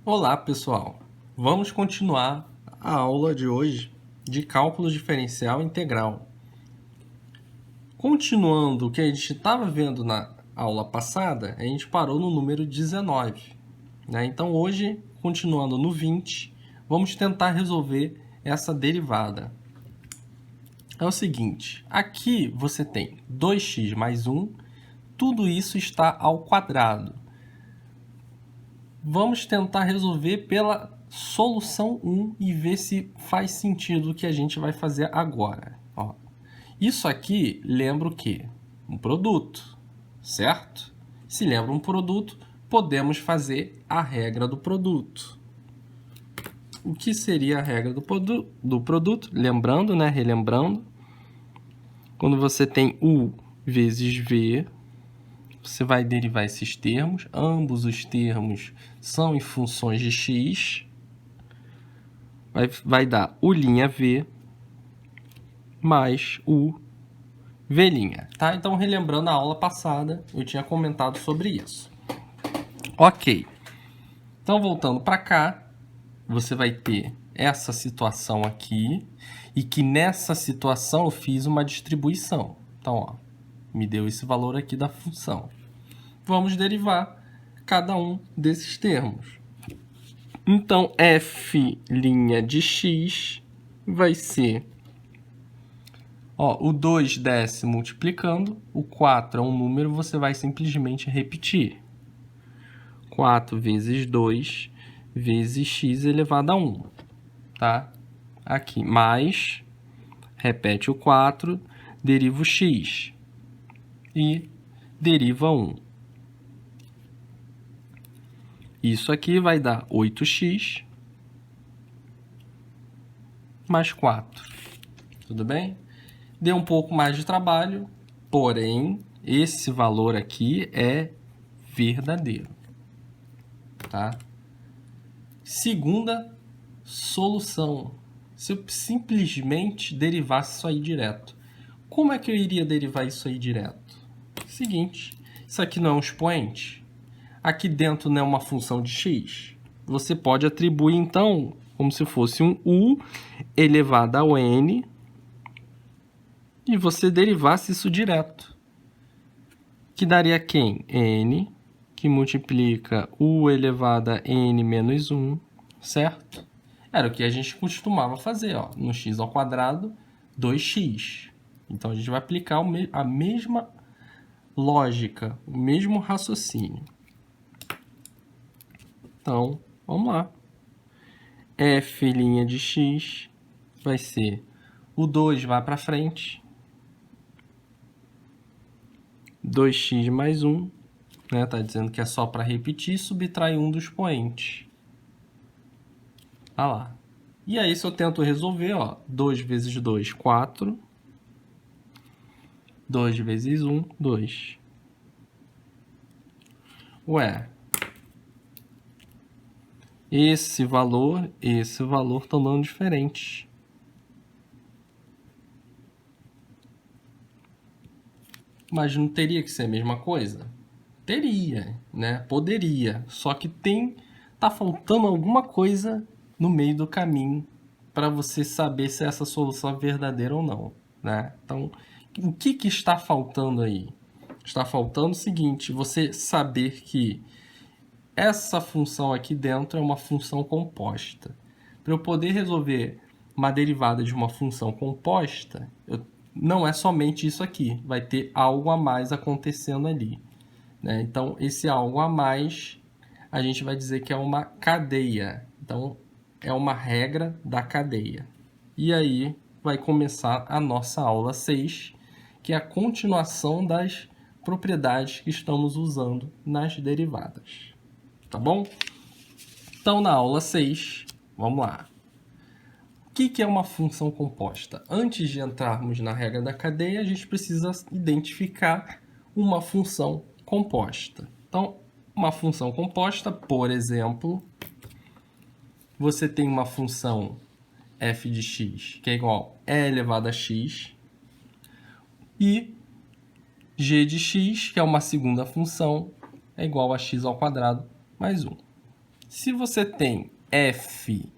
Olá, pessoal! Vamos continuar a aula de hoje de cálculo diferencial integral. Continuando o que a gente estava vendo na aula passada, a gente parou no número 19. Então, hoje, continuando no 20, vamos tentar resolver essa derivada. É o seguinte, aqui você tem 2x mais 1, tudo isso está ao quadrado. Vamos tentar resolver pela solução 1 e ver se faz sentido o que a gente vai fazer agora. Ó, isso aqui lembra o quê? Um produto, certo? Se lembra um produto, podemos fazer a regra do produto. O que seria a regra do produto? Lembrando, né? Relembrando. Quando você tem U vezes V, você vai derivar esses termos. Ambos os termos são em funções de x. Vai dar U'(V) mais U V'. Tá? Então, relembrando a aula passada, eu tinha comentado sobre isso. Ok. Então, voltando para cá, você vai ter essa situação aqui, e que nessa situação eu fiz uma distribuição. Então, ó, me deu esse valor aqui da função. Vamos derivar cada um desses termos. Então, f' de x vai ser... Ó, o 2 desce multiplicando, o 4 é um número, você vai simplesmente repetir. 4 vezes 2 vezes x elevado a 1. Tá? Aqui, mais, repete o 4, deriva o x e deriva 1. Isso aqui vai dar 8x mais 4. Tudo bem? Deu um pouco mais de trabalho, porém, esse valor aqui é verdadeiro. Tá? Segunda solução. Se eu simplesmente derivasse isso aí direto. Como é que eu iria derivar isso aí direto? Seguinte, isso aqui não é um expoente? Aqui dentro não é uma função de x? Você pode atribuir, então, como se fosse um u elevado ao n, e você derivasse isso direto. Que daria quem? N, que multiplica u elevado a n menos 1, certo? Era o que a gente costumava fazer, ó, no x ao quadrado, 2x. Então, a gente vai aplicar a mesma lógica, o mesmo raciocínio. Então, vamos lá. F' de x vai ser o 2 vai para frente. 2x mais 1. Né? Tá dizendo que é só para repetir, subtrai um dos poentes. Olha lá. E aí, se eu tento resolver, ó, 2 vezes 2, 4. 2 vezes 1, 2. Ué, esse valor estão dando diferente. Mas não teria que ser a mesma coisa? Teria, né? Poderia. Só que tá faltando alguma coisa no meio do caminho para você saber se essa solução é verdadeira ou não, né? Então, o que está faltando aí? Está faltando o seguinte, você saber que essa função aqui dentro é uma função composta. Para eu poder resolver uma derivada de uma função composta, não é somente isso aqui, vai ter algo a mais acontecendo ali. Né? Então, esse algo a mais, a gente vai dizer que é uma cadeia. Então, é uma regra da cadeia. E aí, vai começar a nossa aula 6, que é a continuação das propriedades que estamos usando nas derivadas. Tá bom? Então, na aula 6, vamos lá. O que é uma função composta? Antes de entrarmos na regra da cadeia, a gente precisa identificar uma função composta. Então, uma função composta, por exemplo, você tem uma função f de x, que é igual a e elevado a x, e g de x, que é uma segunda função, é igual a x ao quadrado mais 1. Se você tem f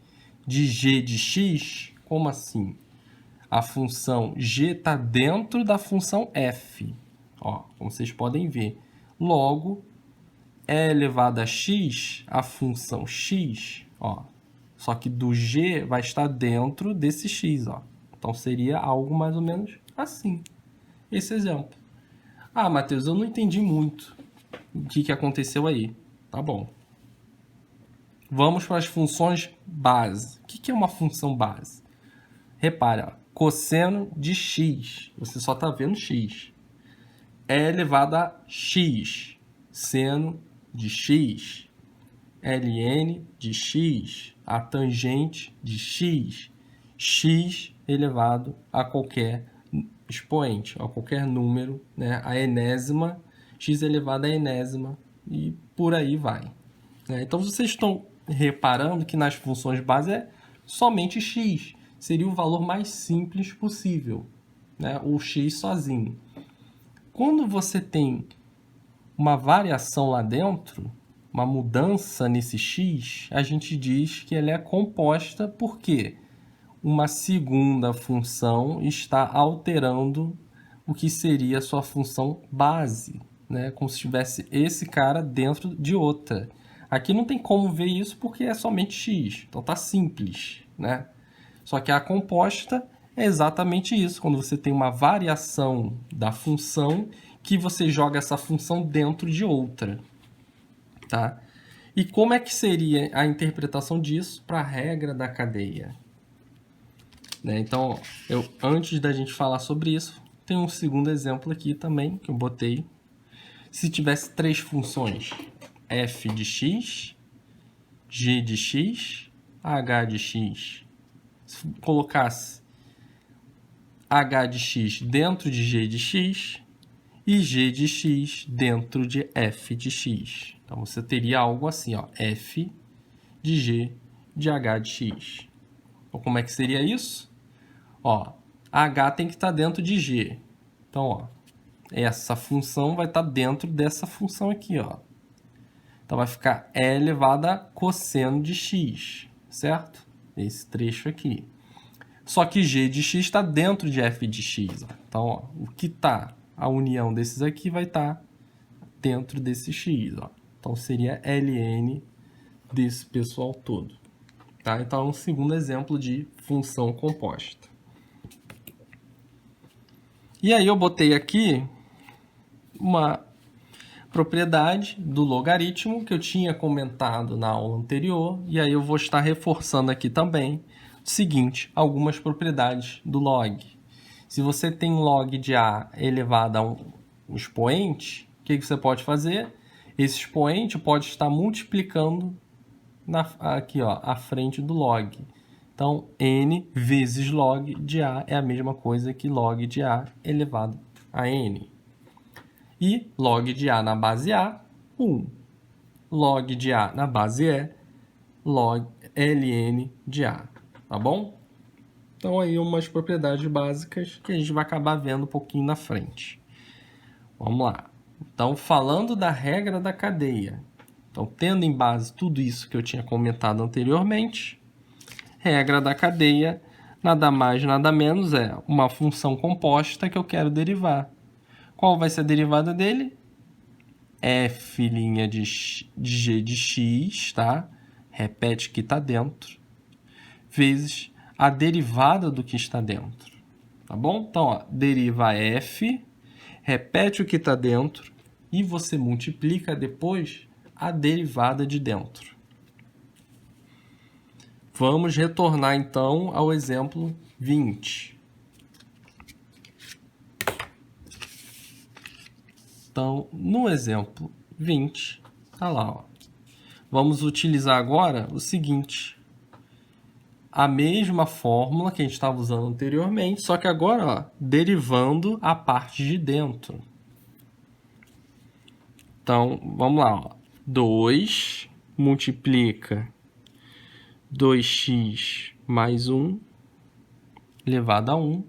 de g de x, como assim? A função g está dentro da função f. Ó, como vocês podem ver. Logo, e elevado a x, a função x, ó, só que do g vai estar dentro desse x, ó. Então seria algo mais ou menos assim. Esse exemplo. Ah, Matheus, eu não entendi muito o que aconteceu aí. Tá bom. Vamos para as funções base. O que é uma função base? Repare, ó, cosseno de x. Você só está vendo x. É elevado a x. Seno de x. Ln de x. A tangente de x. X elevado a qualquer expoente, a qualquer número, né? A enésima, x elevado a enésima, e por aí vai. Então, vocês estão reparando que nas funções base é somente x. Seria o valor mais simples possível, né? O x sozinho. Quando você tem uma variação lá dentro, uma mudança nesse x, a gente diz que ela é composta porque uma segunda função está alterando o que seria a sua função base, né? Como se tivesse esse cara dentro de outra. Aqui não tem como ver isso porque é somente x, então tá simples, né? Só que a composta é exatamente isso, quando você tem uma variação da função que você joga essa função dentro de outra, tá? E como é que seria a interpretação disso para a regra da cadeia? Então, antes da gente falar sobre isso, tem um segundo exemplo aqui também, que eu botei. Se tivesse três funções, f de x, g de x, h de x. Se colocasse h de x dentro de g de x e g de x dentro de f de x. Então, você teria algo assim, ó, f de g de h de x. Então, como é que seria isso? Ó, h tem que estar dentro de g. Então, ó, essa função vai estar dentro dessa função aqui, ó. Então, vai ficar e elevado a cosseno de x, certo? Esse trecho aqui. Só que g de x está dentro de f de x. Ó. Então, ó, o que está, a união desses aqui vai estar dentro desse x. Ó. Então, seria ln desse pessoal todo. Tá? Então, é um segundo exemplo de função composta. E aí eu botei aqui uma propriedade do logaritmo que eu tinha comentado na aula anterior, e aí eu vou estar reforçando aqui também o seguinte, algumas propriedades do log. Se você tem log de a elevado a um expoente, o que você pode fazer? Esse expoente pode estar multiplicando aqui, ó, à frente do log. Então, n vezes log de a é a mesma coisa que log de a elevado a n. E log de a na base a, 1. Log de a na base e, log ln de a. Tá bom? Então, aí umas propriedades básicas que a gente vai acabar vendo um pouquinho na frente. Vamos lá. Então, falando da regra da cadeia. Então, tendo em base tudo isso que eu tinha comentado anteriormente, regra da cadeia, nada mais, nada menos é uma função composta que eu quero derivar. Qual vai ser a derivada dele? F' de g de x, tá? Repete que está dentro, vezes a derivada do que está dentro, tá bom? Então, ó, deriva f, repete o que está dentro e você multiplica depois a derivada de dentro. Vamos retornar, então, ao exemplo 20. Então, no exemplo 20, tá lá, ó. Vamos utilizar agora o seguinte. A mesma fórmula que a gente estava usando anteriormente, só que agora, ó, derivando a parte de dentro. Então, vamos lá, ó. 2 multiplica 2x mais 1 elevado a 1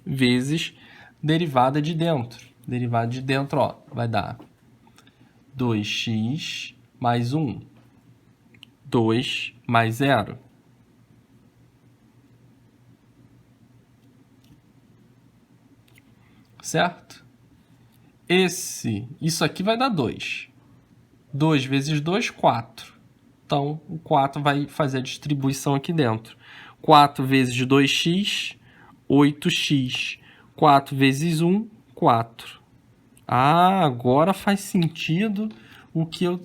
vezes derivada de dentro. Derivada de dentro, ó, vai dar 2x mais 1. 2 mais 0. Certo? Isso aqui vai dar 2. 2 vezes 2, 4. Então, o 4 vai fazer a distribuição aqui dentro. 4 vezes 2x, 8x. 4 vezes 1, 4. Ah, agora faz sentido o que eu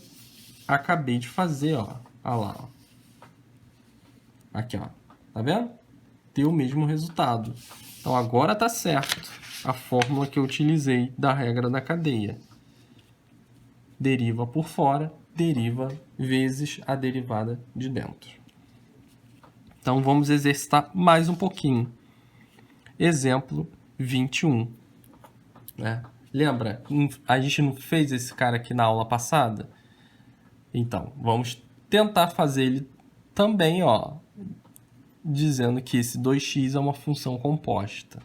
acabei de fazer, ó. Olha lá, ó. Aqui, ó. Tá vendo? Ter o mesmo resultado. Então, agora tá certo a fórmula que eu utilizei da regra da cadeia. Deriva por fora, deriva vezes a derivada de dentro. Então, vamos exercitar mais um pouquinho. Exemplo 21. Né? Lembra? A gente não fez esse cara aqui na aula passada? Então, vamos tentar fazer ele também, ó, dizendo que esse 2x é uma função composta.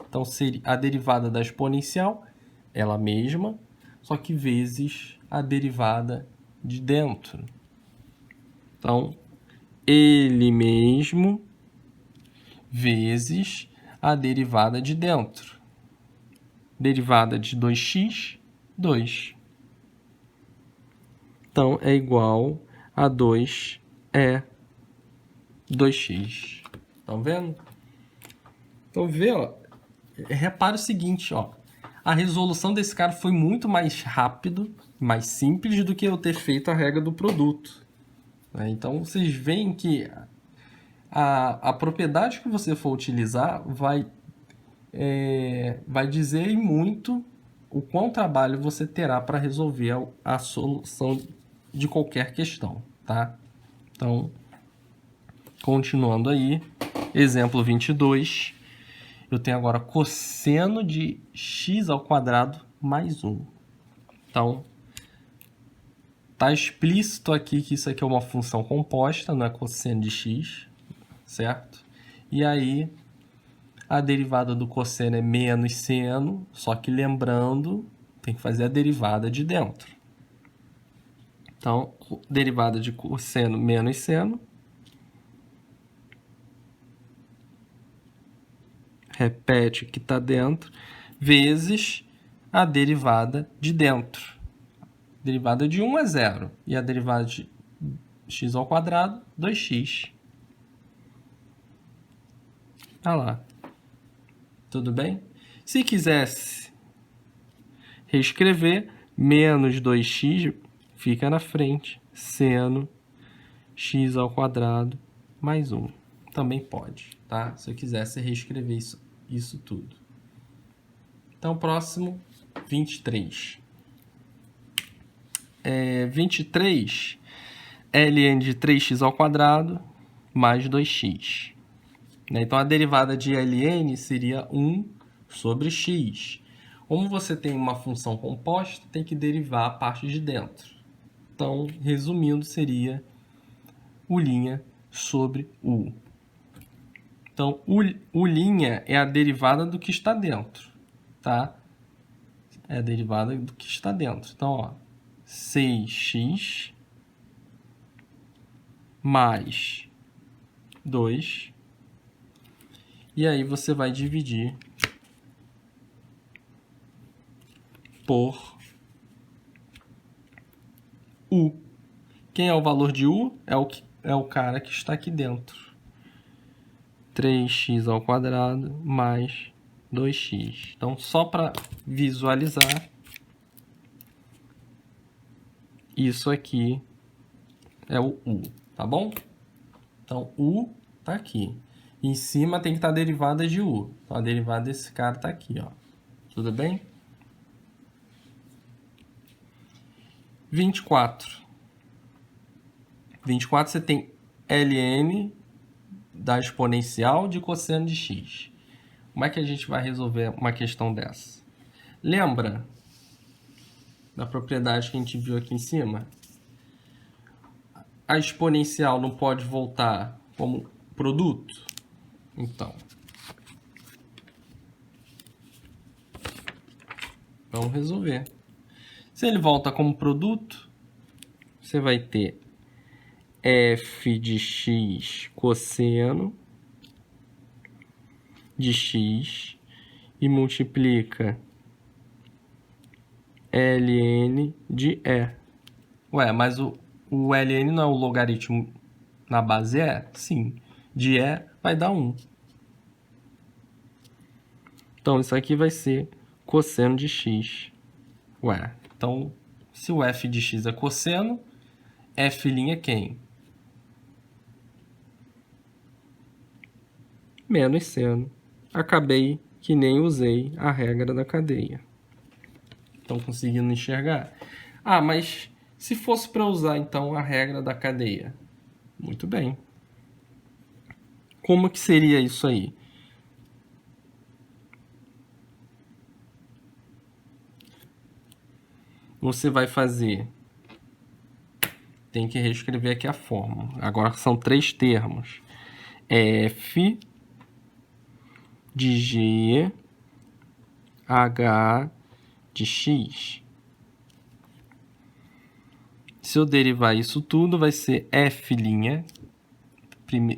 Então, seria a derivada da exponencial, ela mesma, só que vezes a derivada de dentro. Então, ele mesmo vezes a derivada de dentro. Derivada de 2x, 2. Então, é igual a 2 é 2x. Estão vendo? Então, vê, ó. Repara o seguinte, ó. A resolução desse cara foi muito mais rápido, mais simples do que eu ter feito a regra do produto. Então, vocês veem que a propriedade que você for utilizar vai dizer muito o quão trabalho você terá para resolver a solução de qualquer questão, tá? Então, continuando aí, exemplo 22, eu tenho agora cosseno de x ao quadrado mais 1. Então, tá explícito aqui que isso aqui é uma função composta, não é cosseno de x, certo? E aí, a derivada do cosseno é menos seno, só que lembrando, tem que fazer a derivada de dentro. Então, derivada de cosseno menos seno. Repete o que está dentro, vezes a derivada de dentro. A derivada de 1 é 0. E a derivada de x ao quadrado, 2x. Tá lá. Tudo bem? Se quisesse reescrever, menos 2x fica na frente. Seno x ao quadrado mais 1. Também pode, tá? Se eu quisesse reescrever isso tudo. Então, próximo, 23. 23, ln de 3x ao quadrado mais 2x. Então, a derivada de ln seria 1 sobre x. Como você tem uma função composta, tem que derivar a parte de dentro. Então, resumindo, seria u' sobre u. Então, u' é a derivada do que está dentro, tá? É a derivada do que está dentro. Então, ó, 6x mais 2. E aí você vai dividir por u. Quem é o valor de u? É o cara que está aqui dentro. 3x ao quadrado mais 2x. Então, só para visualizar, isso aqui é o u, tá bom? Então, u tá aqui. Em cima tem que estar a derivada de u. Então, a derivada desse cara tá aqui, ó. Tudo bem? 24. 24 você tem ln da exponencial de cosseno de x. Como é que a gente vai resolver uma questão dessa? Lembra da propriedade que a gente viu aqui em cima? A exponencial não pode voltar como produto? Então, vamos resolver. Se ele volta como produto, você vai ter f de x cosseno de x e multiplica ln de e. Ué, mas o ln não é o logaritmo na base e? Sim. De e vai dar 1. Então, isso aqui vai ser cosseno de x. Ué, então, se o f de x é cosseno, f' é quem? Menos seno. Acabei que nem usei a regra da cadeia. Estão conseguindo enxergar? Ah, mas se fosse para usar, então, a regra da cadeia? Muito bem. Como que seria isso aí? Você vai fazer... Tem que reescrever aqui a fórmula. Agora são 3 termos. F de G, H de X. Se eu derivar isso tudo, vai ser F',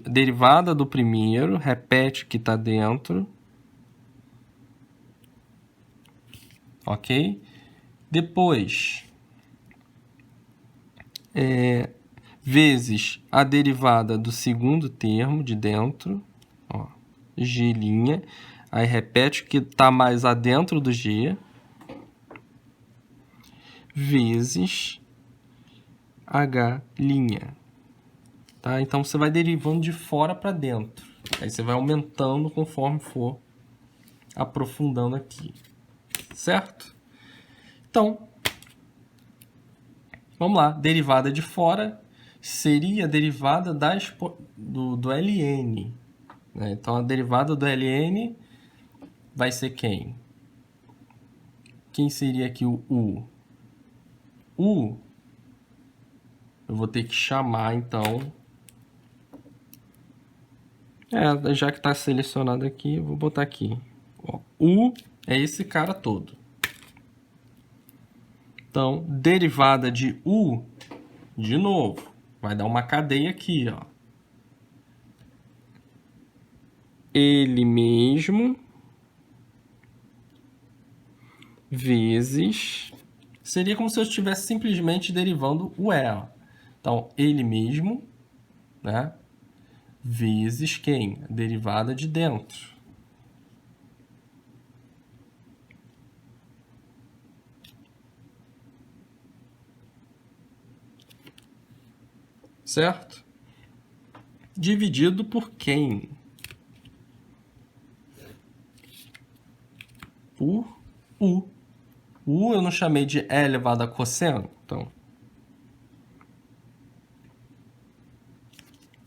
derivada do primeiro, repete o que está dentro. Ok? Depois, vezes a derivada do segundo termo de dentro, ó, G', aí repete o que está mais adentro do G, vezes H'. Tá? Então, você vai derivando de fora para dentro. Aí você vai aumentando conforme for aprofundando aqui. Certo? Então, vamos lá. Derivada de fora seria a derivada do ln. Né? Então, a derivada do ln vai ser quem? Quem seria aqui o u? U, eu vou ter que chamar, então... já que está selecionado aqui, eu vou botar aqui. Ó, U é esse cara todo. Então, derivada de U, de novo, vai dar uma cadeia aqui, ó. Ele mesmo vezes... Seria como se eu estivesse simplesmente derivando o E. Ó. Então, ele mesmo, né? Vezes quem? A derivada de dentro. Certo? Dividido por quem? Por U. U eu não chamei de E elevado a cosseno? Então,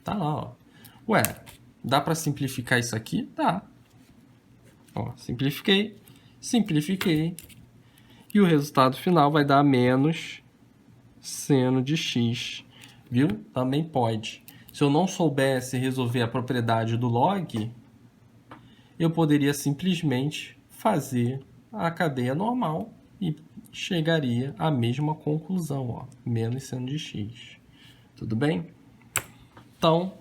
tá lá, ó. Ué, dá para simplificar isso aqui? Dá. Ó, simplifiquei, simplifiquei. E o resultado final vai dar menos seno de x. Viu? Também pode. Se eu não soubesse resolver a propriedade do log, eu poderia simplesmente fazer a cadeia normal e chegaria à mesma conclusão, ó, menos seno de x. Tudo bem? Então,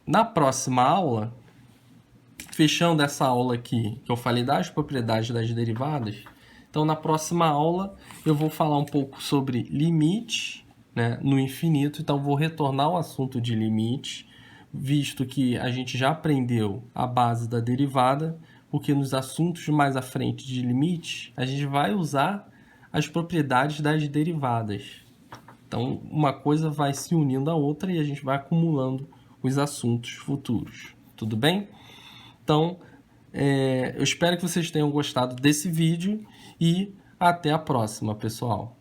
na próxima aula, fechando essa aula aqui, que eu falei das propriedades das derivadas, então na próxima aula eu vou falar um pouco sobre limite, né, no infinito. Então vou retornar ao assunto de limite, visto que a gente já aprendeu a base da derivada, porque nos assuntos mais à frente de limite, a gente vai usar as propriedades das derivadas. Então, uma coisa vai se unindo à outra e a gente vai acumulando os assuntos futuros. Tudo bem? Então, eu espero que vocês tenham gostado desse vídeo e até a próxima, pessoal.